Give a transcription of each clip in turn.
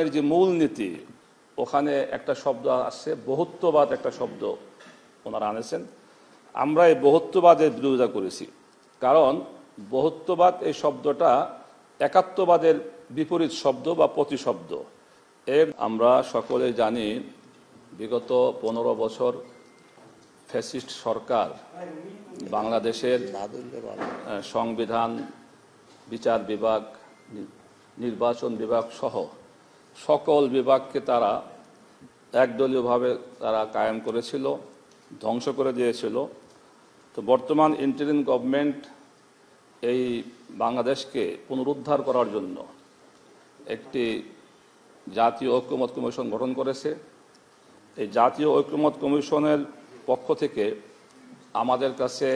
এর যে মূলনীতি ওখানে একটা শব্দ আসছে, বহুত্ববাদ একটা শব্দ ওনারা আনেছেন। আমরা এই বহুত্ববাদের বিরোধিতা করেছি, কারণ বহুত্ববাদ এই শব্দটা একাত্মবাদের বিপরীত শব্দ বা প্রতিশব্দ। এর আমরা সকলে জানি, বিগত 15 বছর ফ্যাসিস্ট সরকার বাংলাদেশের সংবিধান, বিচার বিভাগ, নির্বাচন বিভাগ সহ সকল বিভাগকে তারা একদলীয়ভাবে তারা কায়েম করেছিল, ধ্বংস করে দিয়েছিল। তো বর্তমান ইন্টারিম গভর্নমেন্ট এই বাংলাদেশকে পুনরুদ্ধার করার জন্য একটি জাতীয় ঐক্যমত্য কমিশন গঠন করেছে। এই জাতীয় ঐক্যমত্য কমিশনের পক্ষ থেকে আমাদের কাছে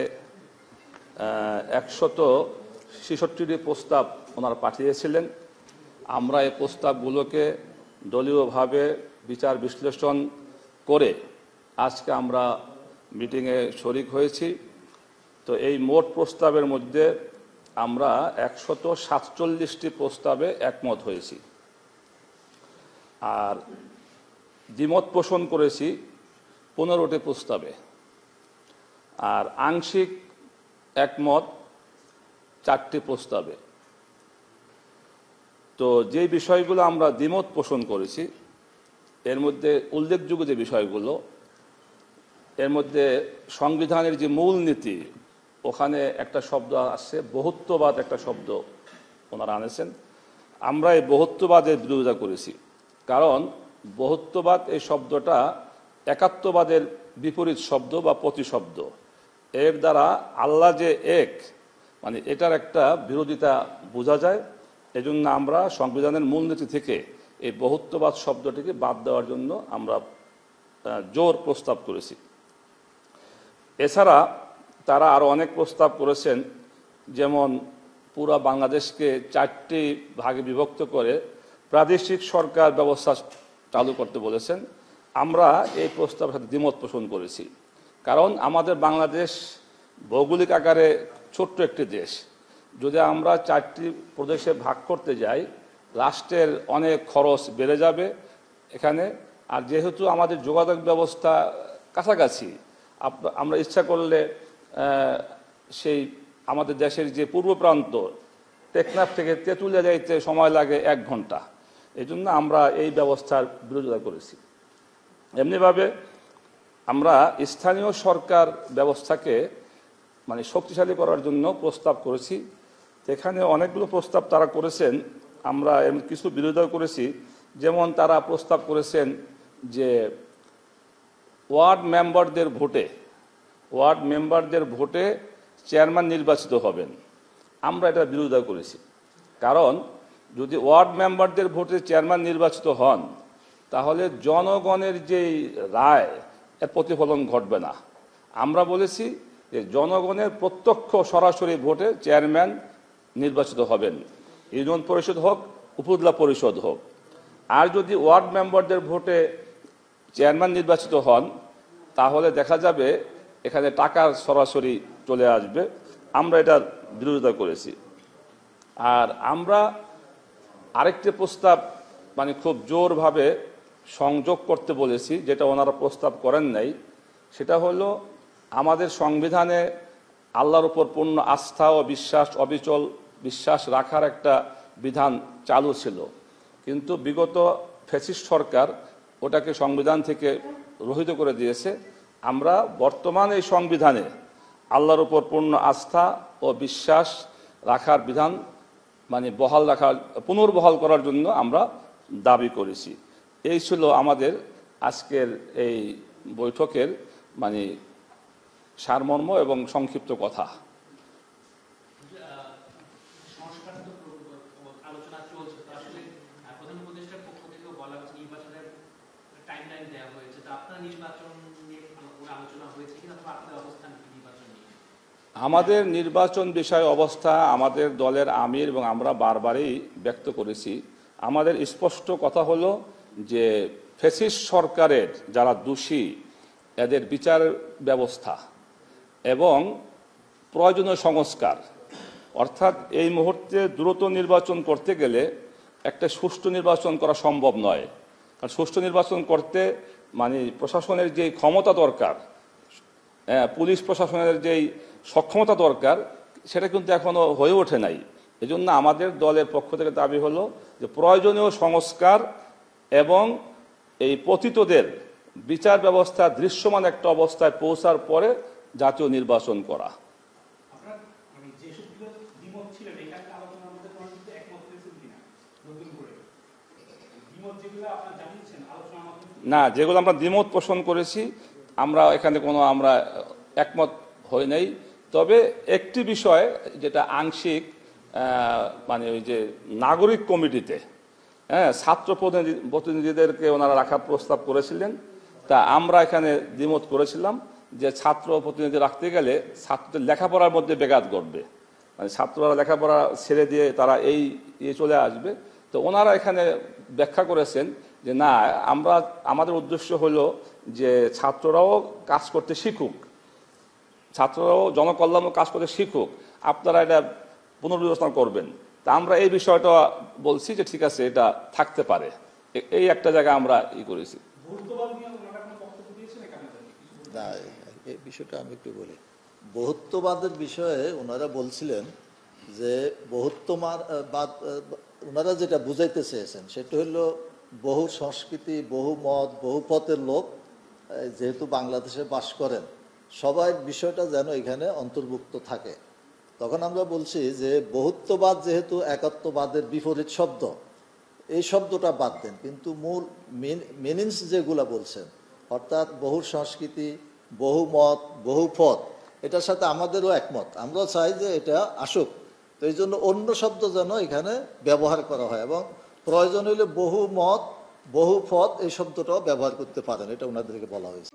166টি প্রস্তাব ওনারা পাঠিয়েছিলেন। আমরা এই প্রস্তাবগুলোকে দলীয়ভাবে বিচার বিশ্লেষণ করে আজকে আমরা মিটিংয়ে শরিক হয়েছি। তো এই মোট প্রস্তাবের মধ্যে আমরা 147টি প্রস্তাবে একমত হয়েছি, আর দ্বিমত পোষণ করেছি 15টি প্রস্তাবে, আর আংশিক একমত 4টি প্রস্তাবে। তো যে বিষয়গুলো আমরা দ্বিমত পোষণ করেছি এর মধ্যে উল্লেখযোগ্য যে বিষয়গুলো, এর মধ্যে সংবিধানের যে মূলনীতি ওখানে একটা শব্দ আসছে, বহুত্ববাদ একটা শব্দ ওনারা আনেছেন। আমরা এই বহুত্ববাদের বিরোধিতা করেছি, কারণ বহুত্ববাদ এই শব্দটা একাত্মবাদের বিপরীত শব্দ বা প্রতিশব্দ। এর দ্বারা আল্লাহ যে এক, মানে এটার একটা বিরোধিতা বোঝা যায়। এজন্য আমরা সংবিধানের মূলনীতি থেকে এই বহুত্ববাদ শব্দটিকে বাদ দেওয়ার জন্য আমরা জোর প্রস্তাব করেছি। এছাড়া তারা আরও অনেক প্রস্তাব করেছেন, যেমন পুরা বাংলাদেশকে 4টি ভাগে বিভক্ত করে প্রাদেশিক সরকার ব্যবস্থা চালু করতে বলেছেন। আমরা এই প্রস্তাবের সাথে দ্বিমত পোষণ করেছি, কারণ আমাদের বাংলাদেশ ভৌগোলিক আকারে ছোট্ট একটি দেশ। যদি আমরা 4টি প্রদেশে ভাগ করতে যাই, রাষ্ট্রের অনেক খরচ বেড়ে যাবে এখানে। আর যেহেতু আমাদের যোগাযোগ ব্যবস্থা কাছাকাছি, আমরা ইচ্ছা করলে সেই আমাদের দেশের যে পূর্ব প্রান্ত টেকনাফ থেকে তেঁতুলিয়া যাইতে সময় লাগে 1 ঘন্টা। এই জন্য আমরা এই ব্যবস্থার বিরোধিতা করেছি। এমনিভাবে আমরা স্থানীয় সরকার ব্যবস্থাকে মানে শক্তিশালী করার জন্য প্রস্তাব করেছি। এখানে অনেকগুলো প্রস্তাব তারা করেছেন, আমরা কিছু বিরোধিতা করেছি। যেমন তারা প্রস্তাব করেছেন যে ওয়ার্ড মেম্বারদের ভোটে চেয়ারম্যান নির্বাচিত হবেন। আমরা এটা বিরোধিতা করেছি, কারণ যদি ওয়ার্ড মেম্বারদের ভোটে চেয়ারম্যান নির্বাচিত হন তাহলে জনগণের যেই রায় এর প্রতিফলন ঘটবে না। আমরা বলেছি যে জনগণের প্রত্যক্ষ সরাসরি ভোটে চেয়ারম্যান নির্বাচিত হবেন, ইউনিয়ন পরিষদ হোক, উপজেলা পরিষদ হোক। আর যদি ওয়ার্ড মেম্বারদের ভোটে চেয়ারম্যান নির্বাচিত হন তাহলে দেখা যাবে এখানে টাকার সরাসরি চলে আসবে। আমরা এটার বিরোধিতা করেছি। আর আমরা আরেকটি প্রস্তাব মানে খুব জোরভাবে সংযোগ করতে বলেছি, যেটা ওনারা প্রস্তাব করেন নাই। সেটা হলো আমাদের সংবিধানে আল্লাহর উপর পূর্ণ আস্থা ও বিশ্বাস, অবিচল বিশ্বাস রাখার একটা বিধান চালু ছিল, কিন্তু বিগত ফ্যাসিস্ট সরকার ওটাকে সংবিধান থেকে রহিত করে দিয়েছে। আমরা বর্তমান এই সংবিধানে আল্লাহর উপর পূর্ণ আস্থা ও বিশ্বাস রাখার বিধান মানে পুনর্বহাল করার জন্য আমরা দাবি করেছি। এই ছিল আমাদের আজকের এই বৈঠকের মানে সারমর্ম এবং সংক্ষিপ্ত কথা। আমাদের নির্বাচন বিষয়ে অবস্থা আমাদের দলের আমির এবং আমরা বারবারই ব্যক্ত করেছি। আমাদের স্পষ্ট কথা হলো যে ফ্যাসিস্ট সরকারের যারা দোষী এদের বিচার ব্যবস্থা এবং প্রয়োজনীয় সংস্কার, অর্থাৎ এই মুহূর্তে দ্রুত নির্বাচন করতে গেলে একটা সুষ্ঠু নির্বাচন করা সম্ভব নয়। কারণ সুষ্ঠু নির্বাচন করতে মানে প্রশাসনের যে ক্ষমতা দরকার, পুলিশ প্রশাসনের যেই সক্ষমতা দরকার, সেটা কিন্তু এখনো হয়ে ওঠে নাই। এজন্য আমাদের দলের পক্ষ থেকে দাবি হলো যে প্রয়োজনীয় সংস্কার এবং এই পতিতদের বিচার ব্যবস্থা দৃশ্যমান একটা অবস্থায় পৌঁছার পরে জাতীয় নির্বাচন করা। না, যেগুলো আমরা দ্বিমত পোষণ করেছি, আমরা এখানে কোনো আমরা একমত হই নাই। তবে একটি বিষয় যেটা আংশিক, মানে ওই যে নাগরিক কমিটিতে ছাত্র প্রতিনিধিদেরকে ওনারা রাখার প্রস্তাব করেছিলেন, তা আমরা এখানে দ্বিমত করেছিলাম যে ছাত্র প্রতিনিধি রাখতে গেলে ছাত্রদের লেখাপড়ার মধ্যে ব্যাঘাত ঘটবে, মানে ছাত্ররা লেখাপড়া ছেড়ে দিয়ে তারা এই চলে আসবে। তো ওনারা এখানে ব্যাখ্যা করেছেন যে না, আমাদের উদ্দেশ্য হলো যে ছাত্ররাও কাজ করতে শিখুক, ছাত্ররাও জনকল্যাণ কাজ করতে শিখুক, আপনারা এটা পুনর্বিবেচনা করবেন। তা আমরা এই বিষয়টা বলছি যে ঠিক আছে, এটা থাকতে পারে, এই একটা জায়গায় আমরা করেছি। না, এই বিষয়টা আমি একটু বলি। বহুত্ববাদের বিষয়ে ওনারা বলছিলেন যে বহুত্ববাদ ওনারা যেটা বুঝাইতে চেয়েছেন সেটা হলো বহু সংস্কৃতি, বহু মত, বহু পথের লোক যেহেতু বাংলাদেশে বাস করেন, সবাই বিষয়টা যেন এখানে অন্তর্ভুক্ত থাকে। তখন আমরা বলছি যে বহুত্ববাদ যেহেতু একাত্মবাদের বিপরীত শব্দ, এই শব্দটা বাদ দেন, কিন্তু মূল মিনিংস যেগুলা বলছেন, অর্থাৎ বহু সংস্কৃতি, বহু মত, বহু পথ, এটার সাথে আমাদেরও একমত। আমরাও চাই যে এটা আসুক। তো এই জন্য অন্য শব্দ যেন এখানে ব্যবহার করা হয় এবং প্রয়োজন হলে বহু মত, বহু পথ এই শব্দটাও ব্যবহার করতে পারেন, এটা ওনাদেরকে বলা হয়েছে।